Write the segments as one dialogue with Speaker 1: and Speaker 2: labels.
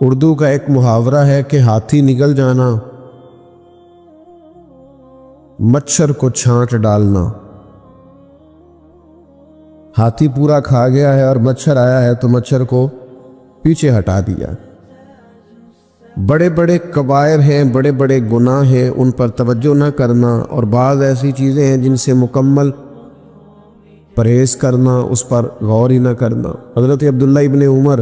Speaker 1: اردو کا ایک محاورہ ہے کہ ہاتھی نگل جانا، مچھر کو چھانٹ ڈالنا۔ ہاتھی پورا کھا گیا ہے اور مچھر آیا ہے تو مچھر کو پیچھے ہٹا دیا۔ بڑے بڑے کبائر ہیں، بڑے بڑے گناہ ہیں، ان پر توجہ نہ کرنا، اور بعض ایسی چیزیں ہیں جن سے مکمل پرہیز کرنا، اس پر غور ہی نہ کرنا۔ حضرت عبداللہ ابن عمر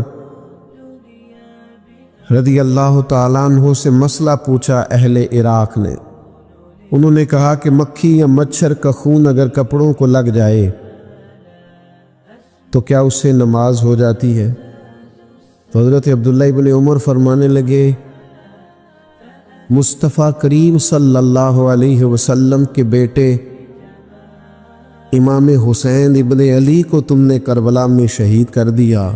Speaker 1: رضی اللہ تعالیٰ عنہ سے مسئلہ پوچھا اہل عراق نے۔ انہوں نے کہا کہ مکھی یا مچھر کا خون اگر کپڑوں کو لگ جائے تو کیا اس سے نماز ہو جاتی ہے؟ تو حضرت عبداللہ ابن عمر فرمانے لگے، مصطفیٰ کریم صلی اللہ علیہ وسلم کے بیٹے امام حسین ابن علی کو تم نے کربلا میں شہید کر دیا،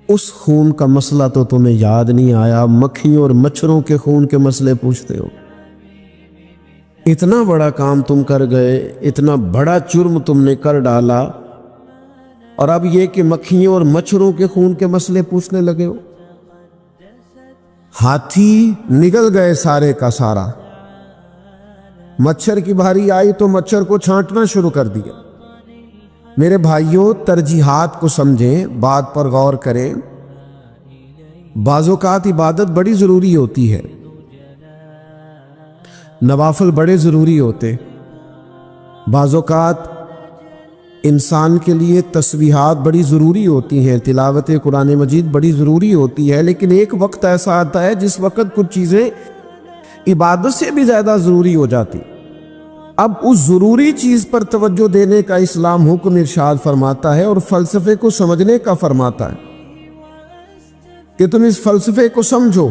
Speaker 1: اس خون کا مسئلہ تو تمہیں یاد نہیں آیا، مکھیوں اور مچھروں کے خون کے مسئلے پوچھتے ہو۔ اتنا بڑا کام تم کر گئے، اتنا بڑا جرم تم نے کر ڈالا، اور اب یہ کہ مکھیوں اور مچھروں کے خون کے مسئلے پوچھنے لگے ہو۔ ہاتھی نگل گئے سارے کا سارا، مچھر کی بھاری آئی تو مچھر کو چھانٹنا شروع کر دیا۔ میرے بھائیوں، ترجیحات کو سمجھیں، بات پر غور کریں۔ بعض اوقات عبادت بڑی ضروری ہوتی ہے، نوافل بڑے ضروری ہوتے، بعض اوقات انسان کے لیے تسبیحات بڑی ضروری ہوتی ہیں، تلاوت قرآن مجید بڑی ضروری ہوتی ہے، لیکن ایک وقت ایسا آتا ہے جس وقت کچھ چیزیں عبادت سے بھی زیادہ ضروری ہو جاتی۔ اب اس ضروری چیز پر توجہ دینے کا اسلام حکم ارشاد فرماتا ہے، اور فلسفے کو سمجھنے کا فرماتا ہے کہ تم اس فلسفے کو سمجھو۔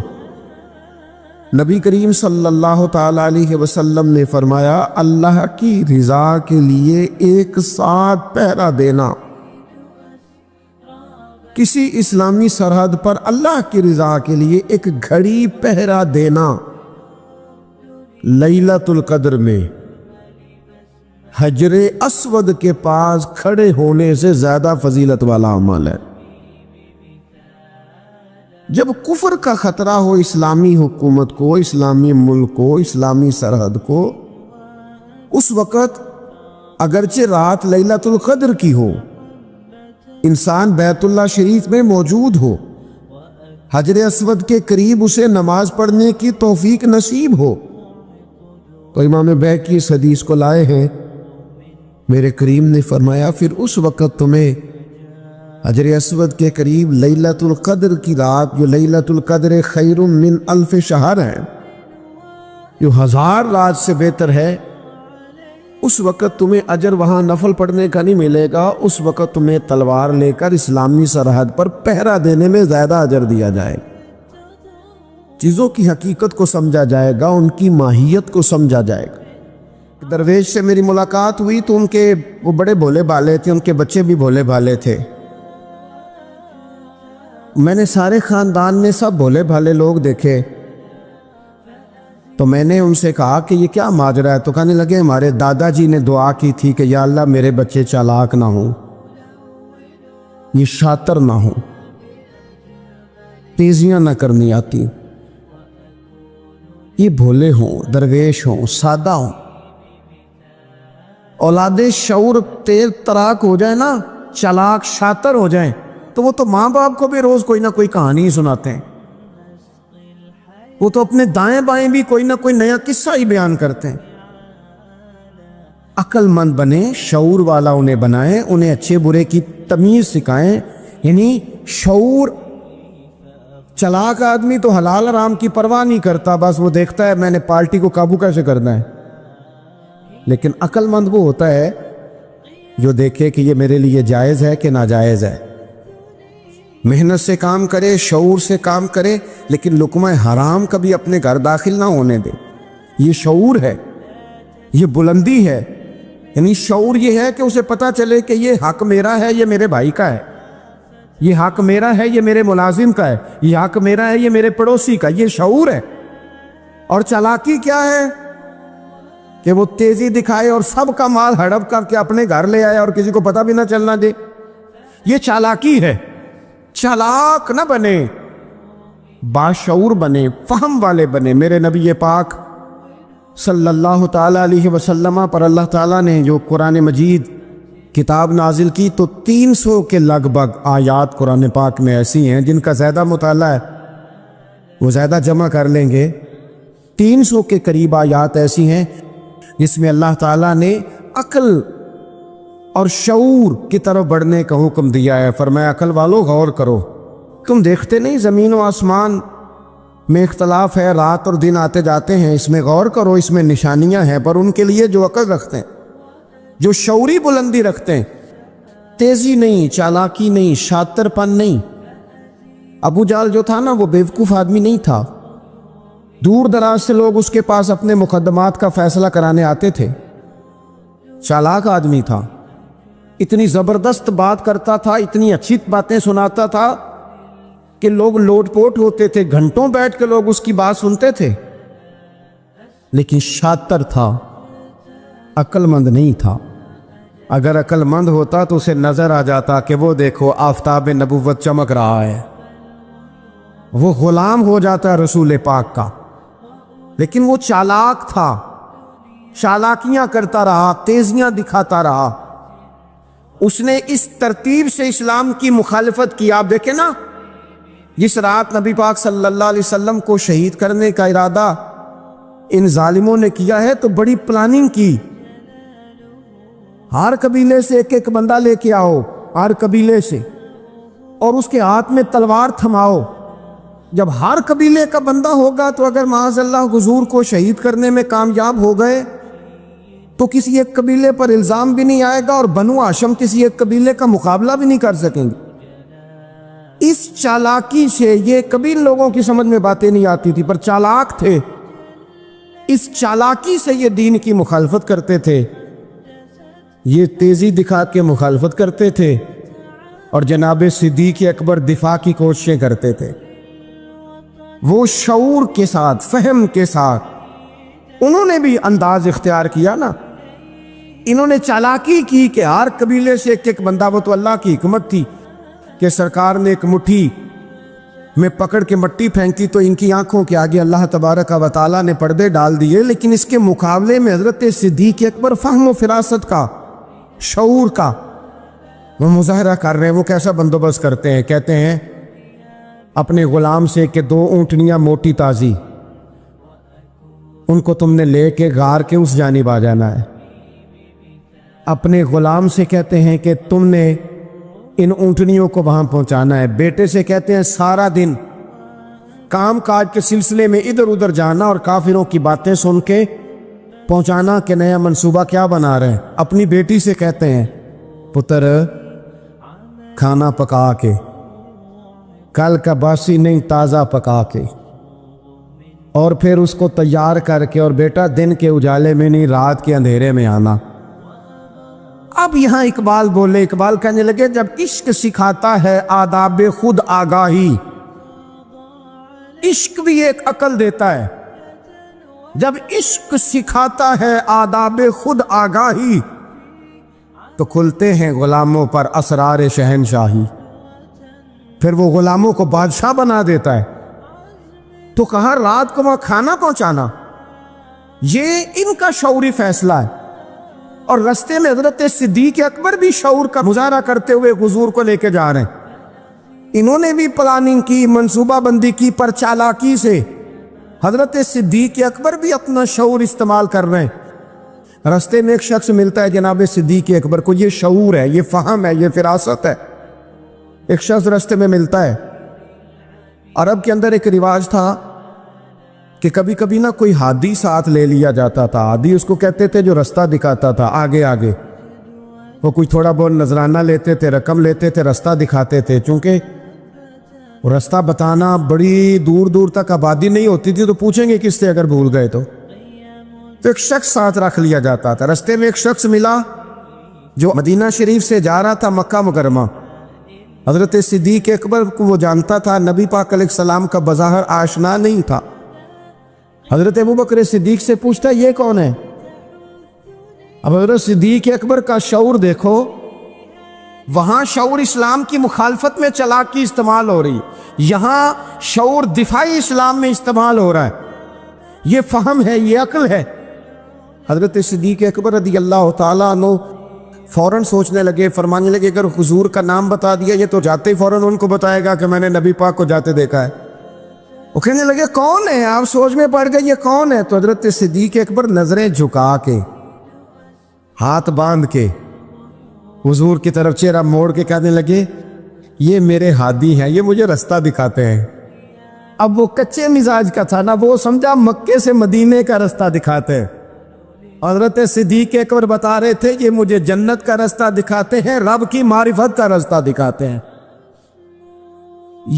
Speaker 1: نبی کریم صلی اللہ تعالی علیہ وسلم نے فرمایا، اللہ کی رضا کے لیے ایک ساتھ پہرا دینا، کسی اسلامی سرحد پر اللہ کی رضا کے لیے ایک گھڑی پہرا دینا لیلۃ القدر میں حجر اسود کے پاس کھڑے ہونے سے زیادہ فضیلت والا عمل ہے۔ جب کفر کا خطرہ ہو اسلامی حکومت کو، اسلامی ملک کو، اسلامی سرحد کو، اس وقت اگرچہ رات لیلۃ القدر کی ہو، انسان بیت اللہ شریف میں موجود ہو، حجر اسود کے قریب اسے نماز پڑھنے کی توفیق نصیب ہو، تو امام بیہقی اس حدیث کو لائے ہیں، میرے کریم نے فرمایا پھر اس وقت تمہیں حجر اسود کے قریب لیلۃ القدر کی رات، جو لیلۃ القدر خیر من الف شہر ہے، جو 1000 رات سے بہتر ہے، اس وقت تمہیں اجر وہاں نفل پڑھنے کا نہیں ملے گا، اس وقت تمہیں تلوار لے کر اسلامی سرحد پر پہرا دینے میں زیادہ اجر دیا جائے گا۔ چیزوں کی حقیقت کو سمجھا جائے گا، ان کی ماہیت کو سمجھا جائے گا۔ درویش سے میری ملاقات ہوئی تو وہ بڑے بھولے بھالے تھے، ان کے بچے بھی بھولے بھالے تھے۔ میں نے سارے خاندان میں سب بھولے بھالے لوگ دیکھے، تو میں نے ان سے کہا کہ یہ کیا ماجرا ہے؟ تو کہنے لگے ہمارے دادا جی نے دعا کی تھی کہ یا اللہ میرے بچے چالاک نہ ہوں، یہ شاطر نہ ہوں، تیزیاں نہ کرنی آتی، یہ بھولے ہوں، درویش ہوں، سادہ ہوں۔ اولاد شعور تیز تراک ہو جائے نا، چالاک شاطر ہو جائیں، تو وہ تو ماں باپ کو بھی روز کوئی نہ کوئی کہانی سناتے ہیں، وہ تو اپنے دائیں بائیں بھی کوئی نہ کوئی نیا قصہ ہی بیان کرتے ہیں۔ عقل مند بنے، شعور والا انہیں بنائیں، انہیں اچھے برے کی تمیز سکھائیں، یعنی شعور۔ چلاک آدمی تو حلال حرام کی پرواہ نہیں کرتا، بس وہ دیکھتا ہے میں نے پارٹی کو قابو کیسے کرنا ہے، لیکن عقل مند وہ ہوتا ہے جو دیکھے کہ یہ میرے لیے جائز ہے کہ ناجائز ہے، محنت سے کام کرے، شعور سے کام کرے، لیکن لقمہ حرام کبھی اپنے گھر داخل نہ ہونے دے۔ یہ شعور ہے، یہ بلندی ہے، یعنی شعور یہ ہے کہ اسے پتہ چلے کہ یہ حق میرا ہے، یہ میرے بھائی کا ہے، یہ حق میرا ہے، یہ میرے ملازم کا ہے، یہ حق میرا ہے، یہ میرے پڑوسی کا، یہ شعور ہے۔ اور چالاکی کیا ہے کہ وہ تیزی دکھائے اور سب کا مال ہڑپ کر کے اپنے گھر لے آئے اور کسی کو پتہ بھی نہ چلنا دے۔ یہ چالاکی ہے. چالاک نہ بنے, باشعور بنے, فہم والے بنے. میرے نبی پاک صلی اللہ تعالیٰ علیہ وسلم پر اللہ تعالیٰ نے جو قرآن مجید کتاب نازل کی تو 300 کے لگ بھگ آیات قرآن پاک میں ایسی ہیں جن کا زیادہ مطالعہ ہے وہ زیادہ جمع کر لیں گے. 300 کے قریب آیات ایسی ہیں جس میں اللہ تعالیٰ نے عقل اور شعور کی طرف بڑھنے کا حکم دیا ہے. فرمایا عقل والو غور کرو, تم دیکھتے نہیں زمین و آسمان میں اختلاف ہے, رات اور دن آتے جاتے ہیں, اس میں غور کرو, اس میں نشانیاں ہیں. پر ان کے لیے جو عقل رکھتے ہیں, جو شعوری بلندی رکھتے ہیں, تیزی نہیں, چالاکی نہیں, شاطر پن نہیں. ابو جہل جو تھا نا وہ بیوقوف آدمی نہیں تھا. دور دراز سے لوگ اس کے پاس اپنے مقدمات کا فیصلہ کرانے آتے تھے. چالاک آدمی تھا, اتنی زبردست بات کرتا تھا, اتنی اچھی باتیں سناتا تھا کہ لوگ لوٹ پوٹ ہوتے تھے, گھنٹوں بیٹھ کے لوگ اس کی بات سنتے تھے. لیکن شاطر تھا, عقل مند نہیں تھا. اگر عقل مند ہوتا تو اسے نظر آ جاتا کہ وہ دیکھو آفتاب نبوت چمک رہا ہے, وہ غلام ہو جاتا رسول پاک کا. لیکن وہ چالاک تھا, چالاکیاں کرتا رہا, تیزیاں دکھاتا رہا. اس نے اس ترتیب سے اسلام کی مخالفت کی. آپ دیکھیں نا, جس رات نبی پاک صلی اللہ علیہ وسلم کو شہید کرنے کا ارادہ ان ظالموں نے کیا ہے تو بڑی پلاننگ کی. ہر قبیلے سے ایک ایک بندہ لے کے آؤ, ہر قبیلے سے, اور اس کے ہاتھ میں تلوار تھماؤ. جب ہر قبیلے کا بندہ ہوگا تو اگر معاذ اللہ حضور کو شہید کرنے میں کامیاب ہو گئے تو کسی ایک قبیلے پر الزام بھی نہیں آئے گا اور بنو ہاشم کسی ایک قبیلے کا مقابلہ بھی نہیں کر سکیں گے. اس چالاکی سے, یہ کبھی لوگوں کی سمجھ میں باتیں نہیں آتی تھی پر چالاک تھے, اس چالاکی سے یہ دین کی مخالفت کرتے تھے, یہ تیزی دکھا کے مخالفت کرتے تھے, اور جناب صدیق اکبر دفاع کی کوششیں کرتے تھے. وہ شعور کے ساتھ, فہم کے ساتھ انہوں نے بھی انداز اختیار کیا نا. انہوں نے چالاکی کی کہ ہر قبیلے سے ایک ایک بندہ, وہ تو اللہ کی حکمت تھی کہ سرکار نے ایک مٹھی میں پکڑ کے مٹی پھینکی تو ان کی آنکھوں کے آگے اللہ تبارک و تعالیٰ نے پردے ڈال دیے. لیکن اس کے مقابلے میں حضرت صدیق اکبر فہم و فراست کا, شعور کا وہ مظاہرہ کر رہے ہیں. وہ کیسا بندوبست کرتے ہیں, کہتے ہیں اپنے غلام سے کہ 2 اونٹنیاں موٹی تازی, ان کو تم نے لے کے غار کے اس جانب آ جانا ہے. اپنے غلام سے کہتے ہیں کہ تم نے ان اونٹنیوں کو وہاں پہنچانا ہے. بیٹے سے کہتے ہیں سارا دن کام کاج کے سلسلے میں ادھر ادھر جانا اور کافروں کی باتیں سن کے پہنچانا کہ نیا منصوبہ کیا بنا رہے ہیں. اپنی بیٹی سے کہتے ہیں پتر کھانا پکا کے, کل کا باسی نہیں تازہ پکا کے, اور پھر اس کو تیار کر کے, اور بیٹا دن کے اجالے میں نہیں رات کے اندھیرے میں آنا. اب یہاں اقبال بولے, اقبال کہنے لگے جب عشق سکھاتا ہے آداب خود آگاہی, عشق بھی ایک عقل دیتا ہے. جب عشق سکھاتا ہے آداب خود آگاہی تو کھلتے ہیں غلاموں پر اسرار شہنشاہی. پھر وہ غلاموں کو بادشاہ بنا دیتا ہے. تو کہا رات کو وہاں کھانا پہنچانا, یہ ان کا شعوری فیصلہ ہے. اور رستے میں حضرت صدیق اکبر بھی شعور کا مظاہرہ کرتے ہوئے حضور کو لے کے جا رہے ہیں. انہوں نے بھی پلاننگ کی, منصوبہ بندی کی, پر چالاکی سے. حضرت صدیق اکبر بھی اپنا شعور استعمال کر رہے ہیں. رستے میں ایک شخص ملتا ہے جناب صدیق اکبر کو, یہ شعور ہے, یہ فہم ہے, یہ فراست ہے. ایک شخص رستے میں ملتا ہے. عرب کے اندر ایک رواج تھا کہ کبھی کبھی نا کوئی ہادی ساتھ لے لیا جاتا تھا. ہادی اس کو کہتے تھے جو رستہ دکھاتا تھا آگے آگے. وہ کوئی تھوڑا بہت نذرانہ لیتے تھے, رقم لیتے تھے, رستہ دکھاتے تھے. چونکہ رستہ بتانا بڑی دور دور تک آبادی نہیں ہوتی تھی تو پوچھیں گے کس سے اگر بھول گئے تو ایک شخص ساتھ رکھ لیا جاتا تھا. رستے میں ایک شخص ملا جو مدینہ شریف سے جا رہا تھا مکہ مکرمہ. حضرت صدیق اکبر کو وہ جانتا تھا, نبی پاک علیہ السلام کا بظاہر آشنا نہیں تھا. حضرت ابوبکر صدیق سے پوچھتا یہ کون ہے. اب حضرت صدیق اکبر کا شعور دیکھو, وہاں شعور اسلام کی مخالفت میں چلاکی استعمال ہو رہی، یہاں شعور دفاعی اسلام میں استعمال ہو رہا ہے۔ یہ فہم ہے، یہ عقل ہے۔ حضرت صدیق اکبر رضی اللہ تعالیٰ عنہ فوراً سوچنے لگے، فرمانے لگے اگر حضور کا نام بتا دیا یہ تو جاتے ہی فوراً ان کو بتائے گا کہ میں نے نبی پاک کو جاتے دیکھا ہے۔ وہ کہنے لگے کون ہے؟ آپ سوچ میں پڑ گئے یہ کون ہے؟ تو حضرت صدیق اکبر نظریں جھکا کے، ہاتھ باندھ کے حضور کی طرف چہرہ موڑ کے کہنے لگے یہ میرے ہادی ہیں، یہ مجھے رستہ دکھاتے ہیں۔ اب وہ کچے مزاج کا تھا نا، وہ سمجھا مکے سے مدینے کا رستہ دکھاتے ہیں۔ حضرت صدیق اکبر بتا رہے تھے یہ مجھے جنت کا رستہ دکھاتے ہیں، رب کی معرفت کا رستہ دکھاتے ہیں۔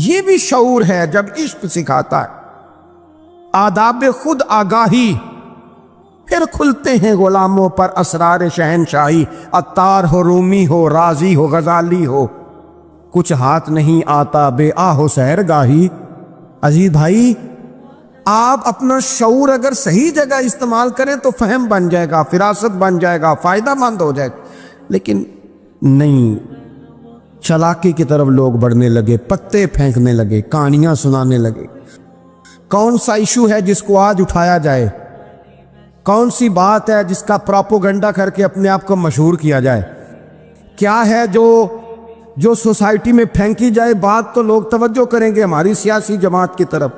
Speaker 1: یہ بھی شعور ہے جب عشق سکھاتا ہے، آداب خود آگاہی، پھر کھلتے ہیں غلاموں پر اسرار شہنشاہی۔ عطار ہو، رومی ہو، رازی ہو، غزالی ہو، کچھ ہاتھ نہیں آتا بے آہ و سحر گاہی۔ عزیز بھائی، آپ اپنا شعور اگر صحیح جگہ استعمال کریں تو فہم بن جائے گا، فراست بن جائے گا، فائدہ مند ہو جائے گا، لیکن نہیں، چلاکی کی طرف لوگ بڑھنے لگے، پتے پھینکنے لگے، کہانیاں سنانے لگے۔ کون سا ایشو ہے جس کو آج اٹھایا جائے؟ کون سی بات ہے جس کا پراپوگنڈا کر کے اپنے آپ کو مشہور کیا جائے؟ کیا ہے جو سوسائٹی میں پھینکی جائے بات تو لوگ توجہ کریں گے ہماری سیاسی جماعت کی طرف؟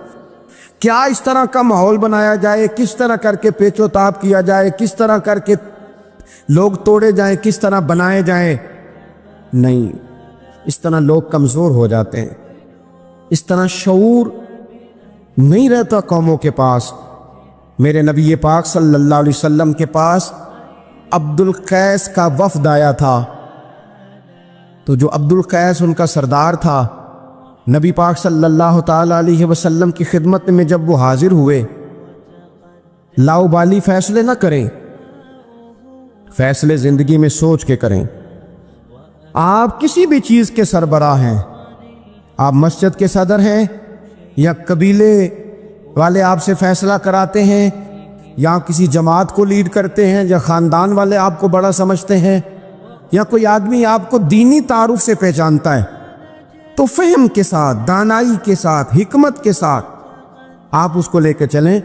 Speaker 1: کیا اس طرح کا ماحول بنایا جائے؟ کس طرح کر کے پیچ و تاب کیا جائے؟ کس طرح کر کے لوگ توڑے جائیں؟ کس طرح بنائے جائیں؟ نہیں، اس طرح لوگ کمزور ہو جاتے ہیں، اس طرح شعور نہیں رہتا قوموں کے پاس۔ میرے نبی پاک صلی اللہ علیہ وسلم کے پاس عبد القیس کا وفد آیا تھا، تو جو عبد القیس ان کا سردار تھا، نبی پاک صلی اللہ تعالی علیہ وسلم کی خدمت میں جب وہ حاضر ہوئے، لاؤبالی فیصلے نہ کریں، فیصلے زندگی میں سوچ کے کریں۔ آپ کسی بھی چیز کے سربراہ ہیں، آپ مسجد کے صدر ہیں یا قبیلے والے آپ سے فیصلہ کراتے ہیں، یا کسی جماعت کو لیڈ کرتے ہیں، یا خاندان والے آپ کو بڑا سمجھتے ہیں، یا کوئی آدمی آپ کو دینی تعارف سے پہچانتا ہے، تو فہم کے ساتھ، دانائی کے ساتھ، حکمت کے ساتھ آپ اس کو لے کے چلیں۔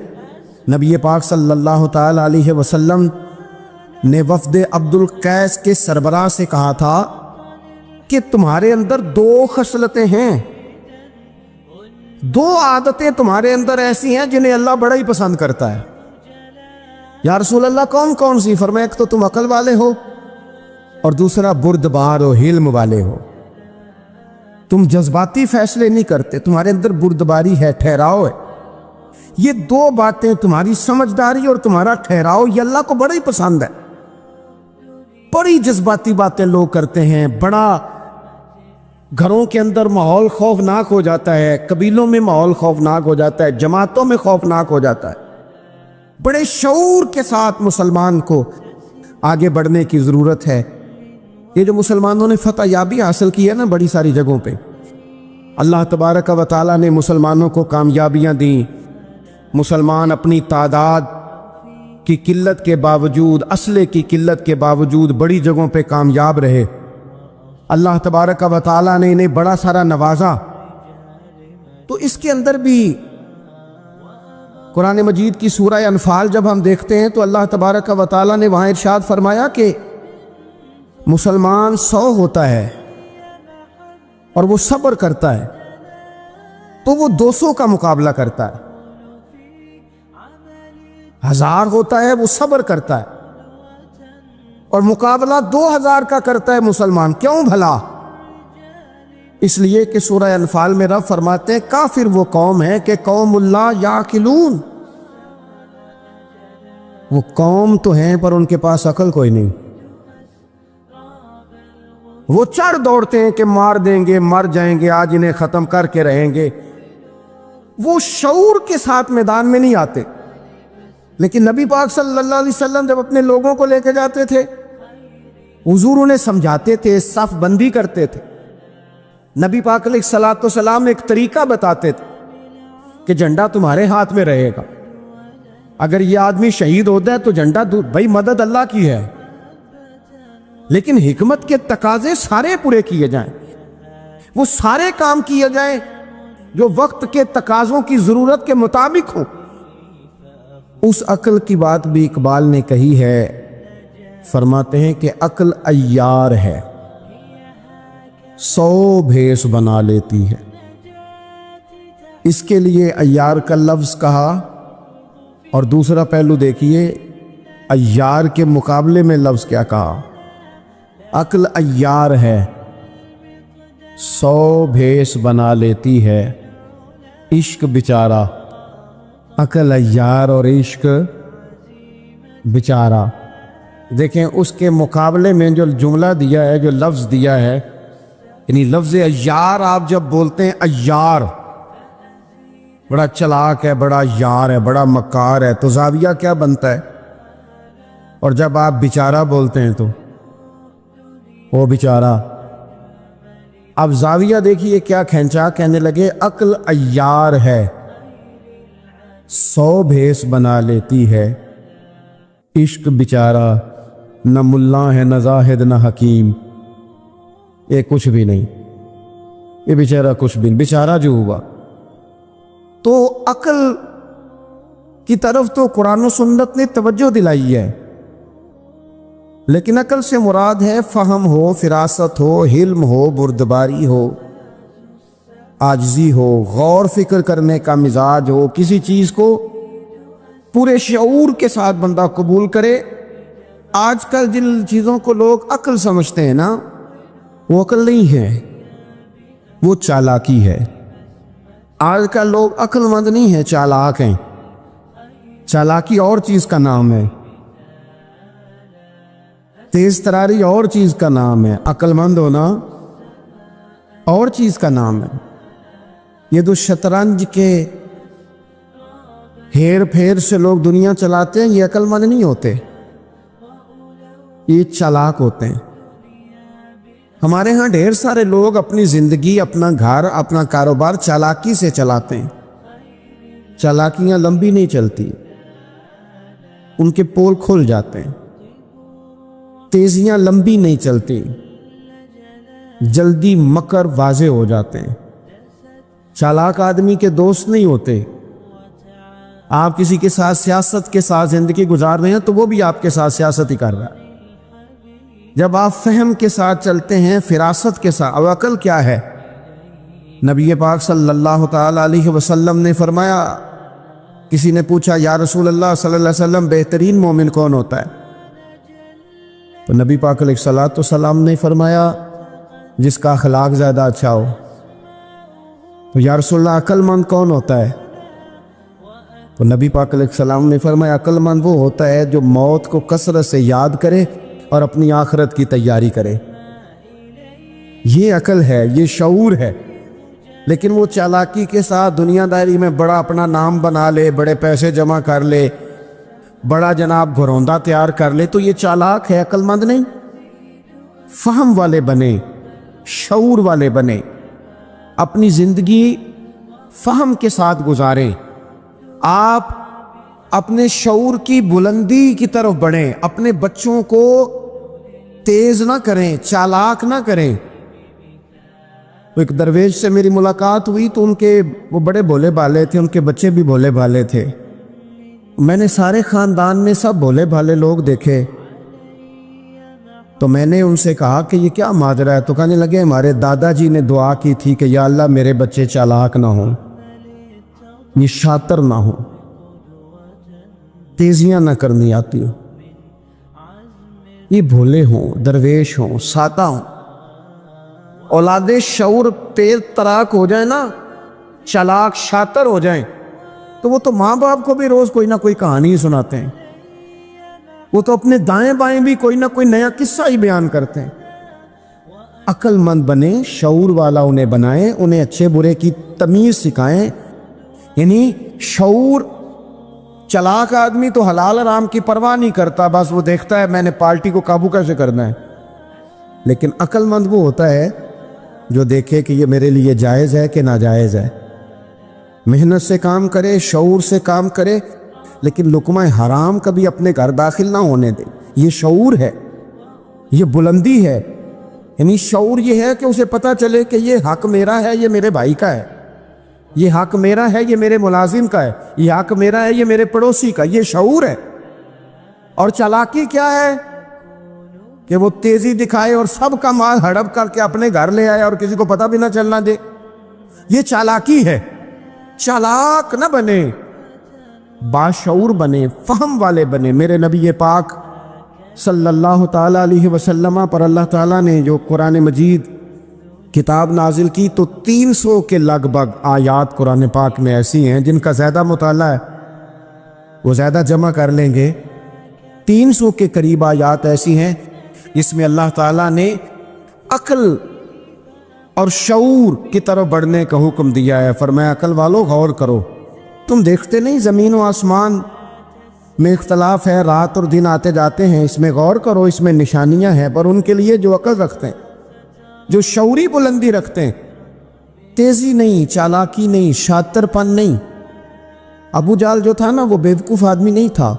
Speaker 1: نبی پاک صلی اللہ تعالی علیہ وسلم نے وفد عبد القیس کے سربراہ سے کہا تھا کہ تمہارے اندر دو خصلتیں ہیں، دو عادتیں تمہارے اندر ایسی ہیں جنہیں اللہ بڑا ہی پسند کرتا ہے۔ یا رسول اللہ کون کون سی؟ فرمایا ایک تو تم عقل والے ہو، اور دوسرا بردبار و حلم والے ہو۔ تم جذباتی فیصلے نہیں کرتے، تمہارے اندر بردباری ہے، ٹھہراؤ ہے۔ یہ دو باتیں، تمہاری سمجھداری اور تمہارا ٹھہراؤ، یہ اللہ کو بڑا ہی پسند ہے۔ بڑی جذباتی باتیں لوگ کرتے ہیں، بڑا گھروں کے اندر ماحول خوفناک ہو جاتا ہے، قبیلوں میں ماحول خوفناک ہو جاتا ہے، جماعتوں میں خوفناک ہو جاتا ہے۔ بڑے شعور کے ساتھ مسلمان کو آگے بڑھنے کی ضرورت ہے۔ یہ جو مسلمانوں نے فتح یابی حاصل کی ہے نا بڑی ساری جگہوں پہ، اللہ تبارک و تعالیٰ نے مسلمانوں کو کامیابیاں دیں۔ مسلمان اپنی تعداد کی قلت کے باوجود، اسلحے کی قلت کے باوجود بڑی جگہوں پہ کامیاب رہے۔ اللہ تبارک و تعالیٰ نے انہیں بڑا سارا نوازا۔ تو اس کے اندر بھی قرآن مجید کی سورہ انفال جب ہم دیکھتے ہیں تو اللہ تبارک و تعالیٰ نے وہاں ارشاد فرمایا کہ مسلمان 100 ہوتا ہے اور وہ صبر کرتا ہے تو وہ 200 کا مقابلہ کرتا ہے، 1000 ہوتا ہے وہ صبر کرتا ہے اور مقابلہ 2000 کا کرتا ہے مسلمان۔ کیوں بھلا؟ اس لیے کہ سورہ انفال میں رب فرماتے ہیں کافر وہ قوم ہے کہ قوم اللہ یعقلون، وہ قوم تو ہیں پر ان کے پاس عقل کوئی نہیں، وہ چڑھ دوڑتے ہیں کہ مار دیں گے، مر جائیں گے، آج انہیں ختم کر کے رہیں گے، وہ شعور کے ساتھ میدان میں نہیں آتے۔ لیکن نبی پاک صلی اللہ علیہ وسلم جب اپنے لوگوں کو لے کے جاتے تھے، حضور انہیں سمجھاتے تھے، صف بندی کرتے تھے۔ نبی پاک علیہ الصلوۃ والسلام ایک طریقہ بتاتے تھے کہ جھنڈا تمہارے ہاتھ میں رہے گا، اگر یہ آدمی شہید ہوتا ہے تو جھنڈا بھائی مدد اللہ کی ہے، لیکن حکمت کے تقاضے سارے پورے کیے جائیں، وہ سارے کام کیے جائیں جو وقت کے تقاضوں کی ضرورت کے مطابق ہوں۔ اس عقل کی بات بھی اقبال نے کہی ہے، فرماتے ہیں کہ عقل عیار ہے، 100 بھیس بنا لیتی ہے۔ اس کے لیے عیار کا لفظ کہا، اور دوسرا پہلو دیکھیے عیار کے مقابلے میں لفظ کیا کہا۔ عقل عیار ہے، 100 بھیس بنا لیتی ہے، عشق بیچارہ۔ عقل عیار اور عشق بیچارہ، دیکھیں اس کے مقابلے میں جو جملہ دیا ہے، جو لفظ دیا ہے، یعنی لفظ عیار آپ جب بولتے ہیں عیار بڑا چلاک ہے، بڑا یار ہے، بڑا مکار ہے، تو زاویہ کیا بنتا ہے؟ اور جب آپ بیچارہ بولتے ہیں تو وہ بیچارہ، اب زاویہ دیکھیے کیا کھینچا، کہنے لگے عقل عیار ہے، 100 بھیس بنا لیتی ہے، عشق بیچارہ، نہ ملا ہے نہ زاہد نہ حکیم، یہ کچھ بھی نہیں، یہ بیچارہ کچھ بھی نہیں، بیچارہ جو ہوا۔ تو عقل کی طرف تو قرآن و سنت نے توجہ دلائی ہے، لیکن عقل سے مراد ہے فہم ہو، فراست ہو، حلم ہو، بردباری ہو، عاجزی ہو، غور فکر کرنے کا مزاج ہو، کسی چیز کو پورے شعور کے ساتھ بندہ قبول کرے۔ آج کل جن چیزوں کو لوگ عقل سمجھتے ہیں نا، وہ عقل نہیں ہے، وہ چالاکی ہے۔ آج کل لوگ عقل مند نہیں ہیں، چالاک ہیں۔ چالاکی اور چیز کا نام ہے، تیز تراری اور چیز کا نام ہے، عقل مند ہونا اور چیز کا نام ہے۔ یہ تو شطرنج کے ہیر پھیر سے لوگ دنیا چلاتے ہیں، یہ عقل مند نہیں ہوتے، یہ چالاک ہوتے ہیں۔ ہمارے ہاں ڈھیر سارے لوگ اپنی زندگی، اپنا گھر، اپنا کاروبار چالاکی سے چلاتے ہیں۔ چالاکیاں لمبی نہیں چلتی، ان کے پول کھل جاتے ہیں۔ تیزیاں لمبی نہیں چلتی، جلدی مکر واضح ہو جاتے ہیں۔ چالاک آدمی کے دوست نہیں ہوتے۔ آپ کسی کے ساتھ سیاست کے ساتھ زندگی گزار رہے ہیں تو وہ بھی آپ کے ساتھ سیاست ہی کر رہا ہے۔ جب آپ فہم کے ساتھ چلتے ہیں، فراست کے ساتھ، اب عقل کیا ہے؟ نبی پاک صلی اللہ تعالی علیہ وسلم نے فرمایا، کسی نے پوچھا یا رسول اللہ صلی اللہ علیہ وسلم بہترین مومن کون ہوتا ہے؟ تو نبی پاک علیہ الصلوۃ والسلام نے فرمایا جس کا اخلاق زیادہ اچھا ہو۔ تو یا رسول اللہ عقل مند کون ہوتا ہے؟ تو نبی پاک علیہ السلام نے فرمایا عقل مند وہ ہوتا ہے جو موت کو کثرت سے یاد کرے اور اپنی آخرت کی تیاری کرے۔ یہ عقل ہے، یہ شعور ہے۔ لیکن وہ چالاکی کے ساتھ دنیا داری میں بڑا اپنا نام بنا لے، بڑے پیسے جمع کر لے، بڑا جناب گھروندہ تیار کر لے، تو یہ چالاک ہے، عقل مند نہیں۔ فہم والے بنے، شعور والے بنے، اپنی زندگی فہم کے ساتھ گزاریں۔ آپ اپنے شعور کی بلندی کی طرف بڑھیں، اپنے بچوں کو تیز نہ کریں، چالاک نہ کریں۔ ایک درویش سے میری ملاقات ہوئی تو وہ بڑے بھولے بھالے تھے، ان کے بچے بھی بھولے بھالے تھے۔ میں نے سارے خاندان میں سب بھولے بھالے لوگ دیکھے، تو میں نے ان سے کہا کہ یہ کیا ماجرا ہے؟ تو کہنے لگے ہمارے دادا جی نے دعا کی تھی کہ یا اللہ میرے بچے چالاک نہ ہوں، یہ شاطر نہ ہوں، تیزیاں نہ کرنی آتی ہوں، یہ بھولے ہوں، درویش ہوں، سادہ ہوں۔ اولاد شعور تیز تراک ہو جائیں نا، چالاک شاطر ہو جائیں، تو وہ تو ماں باپ کو بھی روز کوئی نہ کوئی کہانی سناتے ہیں، وہ تو اپنے دائیں بائیں بھی کوئی نہ کوئی نیا قصہ ہی بیان کرتے ہیں۔ عقل مند بنیں، شعور والا انہیں بنائیں، انہیں اچھے برے کی تمیز سکھائیں۔ یعنی شعور، چلاک آدمی تو حلال حرام کی پرواہ نہیں کرتا، بس وہ دیکھتا ہے میں نے پارٹی کو قابو کیسے کرنا ہے۔ لیکن عقل مند وہ ہوتا ہے جو دیکھے کہ یہ میرے لیے جائز ہے کہ ناجائز ہے، محنت سے کام کرے، شعور سے کام کرے، لیکن لقمہ حرام کبھی اپنے گھر داخل نہ ہونے دے۔ یہ شعور ہے، یہ بلندی ہے، یعنی شعور یہ ہے کہ اسے پتہ چلے کہ یہ حق میرا ہے، یہ میرے بھائی کا ہے، یہ حق میرا ہے، یہ میرے ملازم کا ہے، یہ حق میرا ہے، یہ میرے پڑوسی کا، یہ شعور ہے۔ اور چالاکی کیا ہے کہ وہ تیزی دکھائے اور سب کا مال ہڑپ کر کے اپنے گھر لے آئے اور کسی کو پتہ بھی نہ چلنا دے، یہ چالاکی ہے۔ چالاک نہ بنے، باشعور بنے، فہم والے بنے۔ میرے نبی پاک صلی اللہ تعالیٰ علیہ وسلم پر اللہ تعالیٰ نے جو قرآن مجید کتاب نازل کی تو 300 کے لگ بھگ آیات قرآن پاک میں ایسی ہیں جن کا زیادہ مطالعہ ہے وہ زیادہ جمع کر لیں گے۔ 300 کے قریب آیات ایسی ہیں جس میں اللہ تعالیٰ نے عقل اور شعور کی طرف بڑھنے کا حکم دیا ہے۔ فرمایا عقل والو غور کرو، تم دیکھتے نہیں زمین و آسمان میں اختلاف ہے، رات اور دن آتے جاتے ہیں، اس میں غور کرو، اس میں نشانیاں ہیں، پر ان کے لیے جو عقل رکھتے ہیں، جو شعوری بلندی رکھتے ہیں، تیزی نہیں، چالاکی نہیں، شاطر پن نہیں۔ ابو جہل جو تھا نا وہ بیوقوف آدمی نہیں تھا،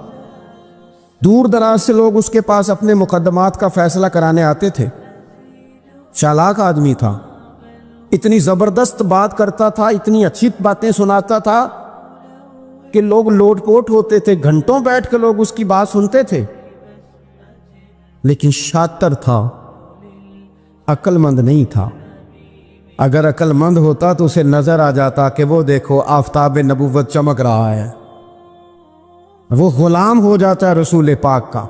Speaker 1: دور دراز سے لوگ اس کے پاس اپنے مقدمات کا فیصلہ کرانے آتے تھے، چالاک آدمی تھا، اتنی زبردست بات کرتا تھا، اتنی اچھی باتیں سناتا تھا کہ لوگ لوٹ پوٹ ہوتے تھے، گھنٹوں بیٹھ کے لوگ اس کی بات سنتے تھے، لیکن شاطر تھا، عقل مند نہیں تھا۔ اگر عقل مند ہوتا تو اسے نظر آ جاتا کہ وہ دیکھو آفتاب نبوت چمک رہا ہے، وہ غلام ہو جاتا ہے رسول پاک کا۔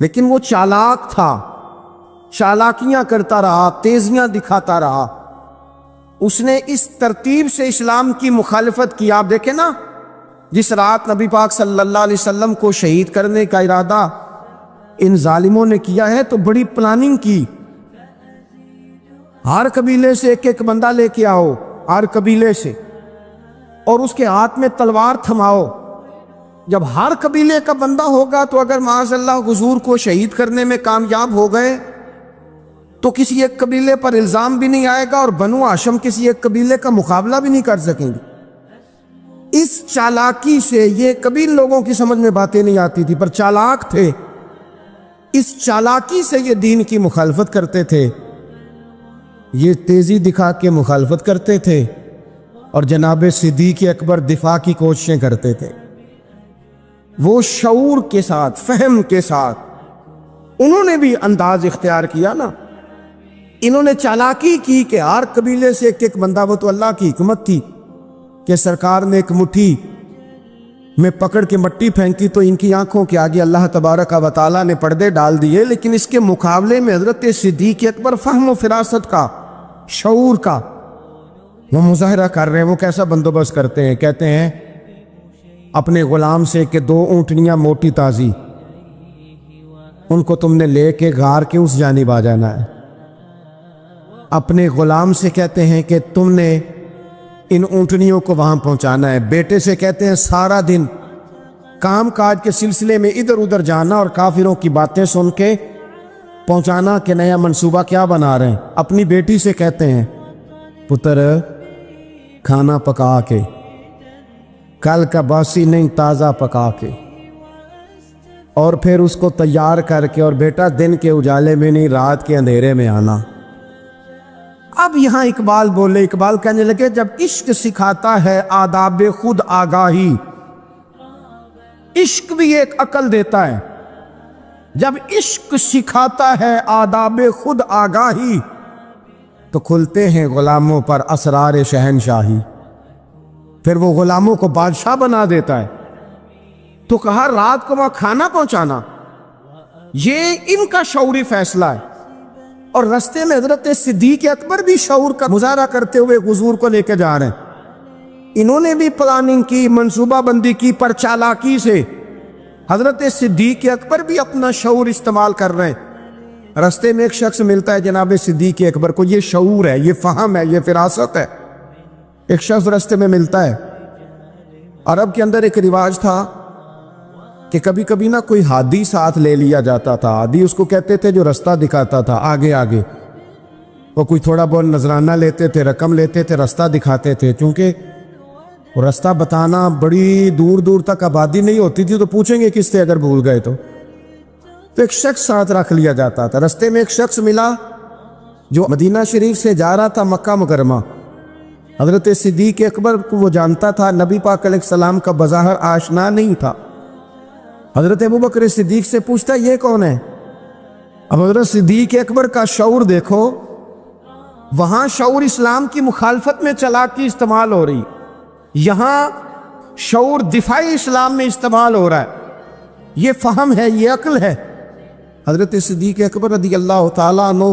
Speaker 1: لیکن وہ چالاک تھا، چالاکیاں کرتا رہا، تیزیاں دکھاتا رہا، اس نے اس ترتیب سے اسلام کی مخالفت کی۔ آپ دیکھیں نا، جس رات نبی پاک صلی اللہ علیہ وسلم کو شہید کرنے کا ارادہ ان ظالموں نے کیا ہے تو بڑی پلاننگ کی، ہر قبیلے سے ایک ایک بندہ لے کے آؤ، ہر قبیلے سے، اور اس کے ہاتھ میں تلوار تھماؤ۔ جب ہر قبیلے کا بندہ ہوگا تو اگر معاذ اللہ حضور کو شہید کرنے میں کامیاب ہو گئے تو کسی ایک قبیلے پر الزام بھی نہیں آئے گا اور بنو ہاشم کسی ایک قبیلے کا مقابلہ بھی نہیں کر سکیں گے۔ اس چالاکی سے، یہ کبھی لوگوں کی سمجھ میں باتیں نہیں آتی تھی پر چالاک تھے، اس چالاکی سے یہ دین کی مخالفت کرتے تھے، یہ تیزی دکھا کے مخالفت کرتے تھے، اور جناب صدیق اکبر دفاع کی کوششیں کرتے تھے۔ وہ شعور کے ساتھ، فہم کے ساتھ انہوں نے بھی انداز اختیار کیا نا، انہوں نے چالاکی کی کہ ہر قبیلے سے ایک ایک بندہ، وہ تو اللہ کی حکمت تھی کہ سرکار نے ایک مٹھی میں پکڑ کے مٹی پھینکی تو ان کی آنکھوں کے آگے اللہ تبارک و تعالیٰ نے پردے ڈال دیے، لیکن اس کے مقابلے میں حضرت صدیق اکبر فہم و فراست کا، شعور کا وہ مظاہرہ کر رہے ہیں۔ وہ کیسا بندوبست کرتے ہیں، کہتے ہیں اپنے غلام سے کہ 2 اونٹنیاں موٹی تازی، ان کو تم نے لے کے غار کے اس جانب آ جانا ہے۔ اپنے غلام سے کہتے ہیں کہ تم نے ان اونٹنیوں کو وہاں پہنچانا ہے۔ بیٹے سے کہتے ہیں سارا دن کام کاج کے سلسلے میں ادھر ادھر جانا اور کافروں کی باتیں سن کے پہنچانا کہ نیا منصوبہ کیا بنا رہے ہیں۔ اپنی بیٹی سے کہتے ہیں پتر کھانا پکا کے، کل کا باسی نہیں، تازہ پکا کے، اور پھر اس کو تیار کر کے، اور بیٹا دن کے اجالے میں نہیں، رات کے اندھیرے میں آنا۔ اب یہاں اقبال بولے، اقبال کہنے لگے جب عشق سکھاتا ہے آداب خود آگاہی، عشق بھی ایک عقل دیتا ہے، جب عشق سکھاتا ہے آداب خود آگاہی تو کھلتے ہیں غلاموں پر اسرار شہنشاہی، پھر وہ غلاموں کو بادشاہ بنا دیتا ہے۔ تو کہا رات کو وہاں کھانا پہنچانا، یہ ان کا شعوری فیصلہ ہے، اور رستے میں حضرت صدیق اکبر بھی شعور کا مظاہرہ کرتے ہوئے حضور کو لے کے جا رہے ہیں۔ انہوں نے بھی پلاننگ کی، منصوبہ بندی کی، پر چالاکی سے حضرت صدیق اکبر بھی اپنا شعور استعمال کر رہے ہیں۔ رستے میں ایک شخص ملتا ہے جناب صدیق اکبر کو، یہ شعور ہے، یہ فہم ہے، یہ فراست ہے۔ ایک شخص رستے میں ملتا ہے، عرب کے اندر ایک رواج تھا کہ کبھی کبھی نا کوئی ہادی ساتھ لے لیا جاتا تھا۔ ہادی اس کو کہتے تھے جو رستہ دکھاتا تھا آگے آگے، وہ کوئی تھوڑا بہت نذرانہ لیتے تھے، رقم لیتے تھے، رستہ دکھاتے تھے، چونکہ وہ رستہ بتانا بڑی دور دور تک آبادی نہیں ہوتی تھی تو پوچھیں گے کس سے اگر بھول گئے تو ایک شخص ساتھ رکھ لیا جاتا تھا. رستے میں ایک شخص ملا جو مدینہ شریف سے جا رہا تھا مکہ مکرمہ. حضرت صدیق اکبر کو وہ جانتا تھا, نبی پاک علیہ السلام کا بظاہر آشنا نہیں تھا. حضرت ابوبکر صدیق سے پوچھتا یہ کون ہے؟ اب حضرت صدیق اکبر کا شعور دیکھو, وہاں شعور اسلام کی مخالفت میں چلاکی استعمال ہو رہی, یہاں شعور دفاعی اسلام میں استعمال ہو رہا ہے. یہ فہم ہے, یہ عقل ہے. حضرت صدیق اکبر رضی اللہ تعالیٰ عنہ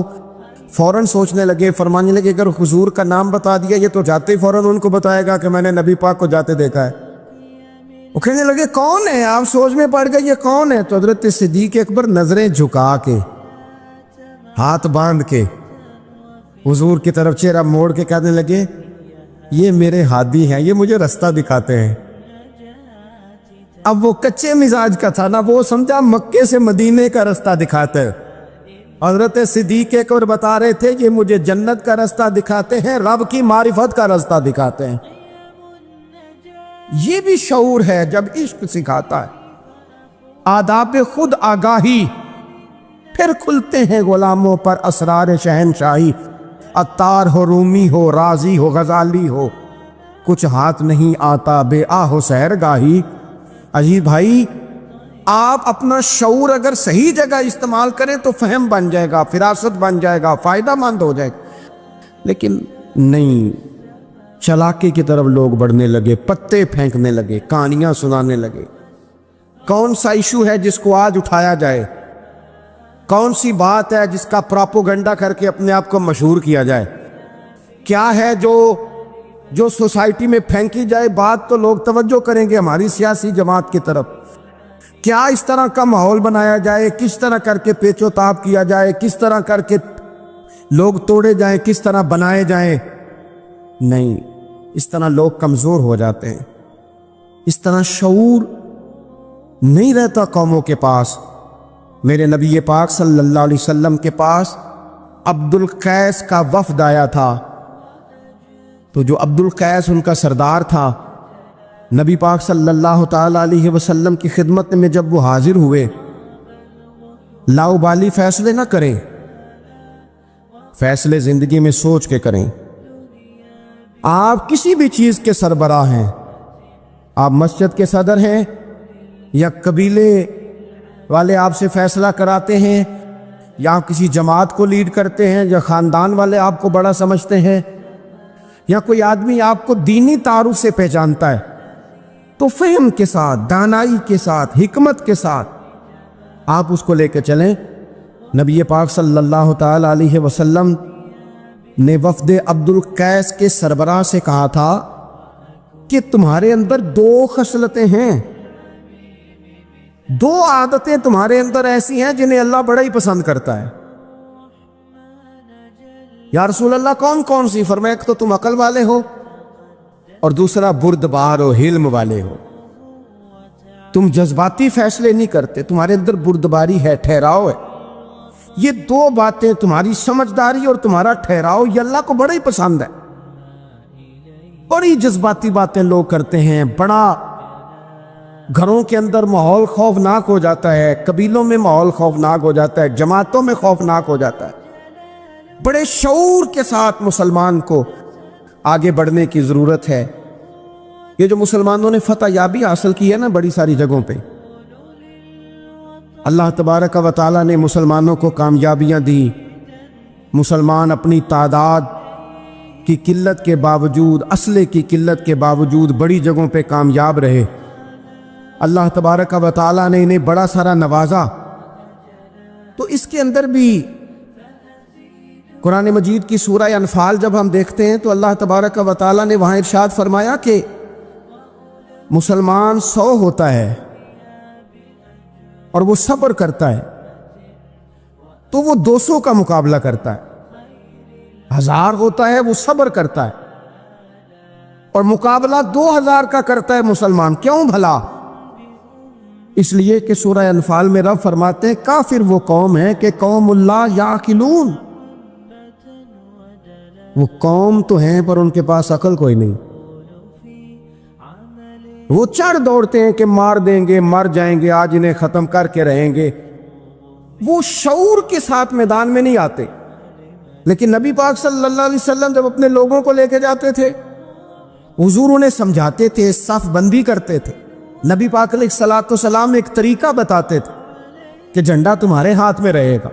Speaker 1: فوراً سوچنے لگے, فرمانے لگے اگر حضور کا نام بتا دیا یہ تو جاتے ہی فوراً ان کو بتائے گا کہ میں نے نبی پاک کو جاتے دیکھا ہے. وہ کہنے لگے کون ہے؟ آپ سوچ میں پڑ گئے یہ کون ہے؟ تو حضرت صدیق اکبر نظریں جھکا کے, ہاتھ باندھ کے حضور کی طرف چہرہ موڑ کے کہنے لگے یہ میرے ہادی ہیں, یہ مجھے رستہ دکھاتے ہیں. اب وہ کچے مزاج کا تھا نا, وہ سمجھا مکے سے مدینے کا رستہ دکھاتے ہیں. حضرت صدیق اکبر بتا رہے تھے یہ مجھے جنت کا رستہ دکھاتے ہیں, رب کی معرفت کا رستہ دکھاتے ہیں. یہ بھی شعور ہے جب عشق سکھاتا ہے. آداب خود آگاہی, پھر کھلتے ہیں غلاموں پر اسرار شہنشاہی. عطار ہو, رومی ہو, رازی ہو, غزالی ہو, کچھ ہاتھ نہیں آتا بے آہ سحر گاہی. عجیب بھائی, آپ اپنا شعور اگر صحیح جگہ استعمال کریں تو فہم بن جائے گا, فراست بن جائے گا, فائدہ مند ہو جائے گا. لیکن نہیں, چلاکی کی طرف لوگ بڑھنے لگے, پتے پھینکنے لگے, کہانیاں سنانے لگے. کون سا ایشو ہے جس کو آج اٹھایا جائے؟ کون سی بات ہے جس کا پراپوگنڈا کر کے اپنے آپ کو مشہور کیا جائے؟ کیا ہے جو سوسائٹی میں پھینکی جائے بات تو لوگ توجہ کریں گے ہماری سیاسی جماعت کی طرف؟ کیا اس طرح کا ماحول بنایا جائے, کس طرح کر کے پیچ و تاب کیا جائے, کس طرح کر کے لوگ توڑے جائیں, کس طرح بنائے جائیں؟ نہیں, اس طرح لوگ کمزور ہو جاتے ہیں. اس طرح شعور نہیں رہتا قوموں کے پاس. میرے نبی پاک صلی اللہ علیہ وسلم کے پاس عبد القیس کا وفد آیا تھا. تو جو عبد القیس ان کا سردار تھا, نبی پاک صلی اللہ تعالیٰ علیہ وسلم کی خدمت میں جب وہ حاضر ہوئے, لاؤبالی فیصلے نہ کریں, فیصلے زندگی میں سوچ کے کریں. آپ کسی بھی چیز کے سربراہ ہیں, آپ مسجد کے صدر ہیں یا قبیلے والے آپ سے فیصلہ کراتے ہیں, یا آپ کسی جماعت کو لیڈ کرتے ہیں, یا خاندان والے آپ کو بڑا سمجھتے ہیں, یا کوئی آدمی آپ کو دینی تعارف سے پہچانتا ہے, تو فہم کے ساتھ, دانائی کے ساتھ, حکمت کے ساتھ آپ اس کو لے کے چلیں. نبی پاک صلی اللہ تعالیٰ علیہ وسلم نے وفد عبد القیس کے سربراہ سے کہا تھا کہ تمہارے اندر 2 خصلتیں ہیں, 2 عادتیں تمہارے اندر ایسی ہیں جنہیں اللہ بڑا ہی پسند کرتا ہے. یا رسول اللہ کون کون سی؟ فرمایا ایک تو تم عقل والے ہو, اور دوسرا بردبار و حلم والے ہو. تم جذباتی فیصلے نہیں کرتے, تمہارے اندر بردباری ہے, ٹھہراؤ ہے. یہ 2 باتیں, تمہاری سمجھداری اور تمہارا ٹھہراؤ, یہ اللہ کو بڑا ہی پسند ہے. بڑی جذباتی باتیں لوگ کرتے ہیں, بڑا گھروں کے اندر ماحول خوفناک ہو جاتا ہے, قبیلوں میں ماحول خوفناک ہو جاتا ہے, جماعتوں میں خوفناک ہو جاتا ہے. بڑے شعور کے ساتھ مسلمان کو آگے بڑھنے کی ضرورت ہے. یہ جو مسلمانوں نے فتح یابی حاصل کی ہے نا بڑی ساری جگہوں پہ, اللہ تبارک و تعالیٰ نے مسلمانوں کو کامیابیاں دی. مسلمان اپنی تعداد کی قلت کے باوجود, اسلحے کی قلت کے باوجود بڑی جگہوں پہ کامیاب رہے. اللہ تبارک و تعالیٰ نے انہیں بڑا سارا نوازا. تو اس کے اندر بھی قرآن مجید کی سورہ انفال جب ہم دیکھتے ہیں تو اللہ تبارک و تعالیٰ نے وہاں ارشاد فرمایا کہ مسلمان 100 ہوتا ہے اور وہ صبر کرتا ہے تو وہ 200 کا مقابلہ کرتا ہے. 1000 ہوتا ہے وہ صبر کرتا ہے اور مقابلہ 2000 کا کرتا ہے مسلمان. کیوں بھلا؟ اس لیے کہ سورہ انفال میں رب فرماتے ہیں کافر وہ قوم ہے کہ قوم اللہ یعقلون, وہ قوم تو ہیں پر ان کے پاس عقل کوئی نہیں. وہ چڑھ دوڑتے ہیں کہ مار دیں گے, مر جائیں گے, آج انہیں ختم کر کے رہیں گے. وہ شعور کے ساتھ میدان میں نہیں آتے. لیکن نبی پاک صلی اللہ علیہ وسلم جب اپنے لوگوں کو لے کے جاتے تھے، حضور انہیں سمجھاتے تھے، صف بندی کرتے تھے. نبی پاک علیہ الصلوۃ والسلام ایک طریقہ بتاتے تھے کہ جھنڈا تمہارے ہاتھ میں رہے گا.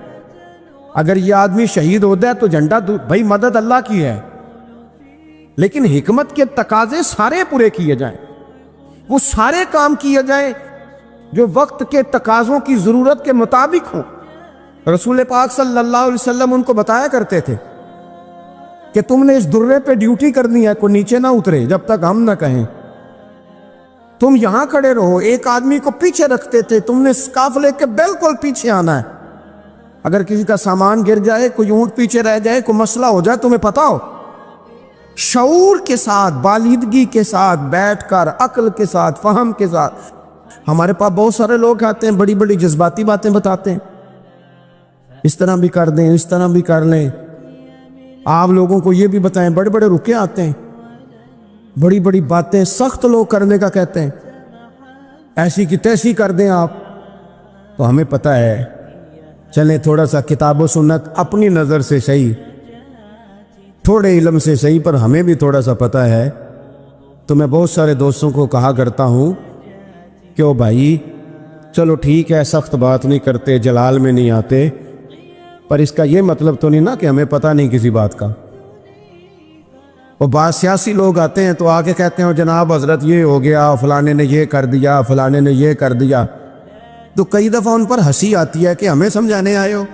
Speaker 1: اگر یہ آدمی شہید ہوتا ہے تو جھنڈا بھائی مدد اللہ کی ہے، لیکن حکمت کے تقاضے سارے پورے کیے جائیں، وہ سارے کام کیے جائیں جو وقت کے تقاضوں کی ضرورت کے مطابق ہوں. رسول پاک صلی اللہ علیہ وسلم ان کو بتایا کرتے تھے کہ تم نے اس درے پہ ڈیوٹی کرنی ہے، کوئی نیچے نہ اترے جب تک ہم نہ کہیں. تم یہاں کھڑے رہو. ایک آدمی کو پیچھے رکھتے تھے، تم نے قافلے کے بالکل پیچھے آنا ہے. اگر کسی کا سامان گر جائے، کوئی اونٹ پیچھے رہ جائے، کوئی مسئلہ ہو جائے، تمہیں پتا ہو. شعور کے ساتھ، بالیدگی کے ساتھ بیٹھ کر، عقل کے ساتھ، فہم کے ساتھ. ہمارے پاس بہت سارے لوگ آتے ہیں، بڑی بڑی جذباتی باتیں بتاتے ہیں، اس طرح بھی کر دیں، اس طرح بھی کر لیں. آپ لوگوں کو یہ بھی بتائیں، بڑے بڑے رکے آتے ہیں، بڑی بڑی باتیں سخت لوگ کرنے کا کہتے ہیں، ایسی کی تیسی کر دیں آپ. تو ہمیں پتہ ہے، چلیں تھوڑا سا کتاب و سنت اپنی نظر سے صحیح، تھوڑے علم سے صحیح، پر ہمیں بھی تھوڑا سا پتہ ہے. تو میں بہت سارے دوستوں کو کہا کرتا ہوں کہ او بھائی چلو ٹھیک ہے، سخت بات نہیں کرتے، جلال میں نہیں آتے، پر اس کا یہ مطلب تو نہیں نا کہ ہمیں پتہ نہیں کسی بات کا. اور بعض سیاسی لوگ آتے ہیں تو آگے کہتے ہیں جناب حضرت یہ ہو گیا، فلانے نے یہ کر دیا، فلانے نے یہ کر دیا. تو کئی دفعہ ان پر ہنسی آتی ہے کہ ہمیں سمجھانے آئے ہو.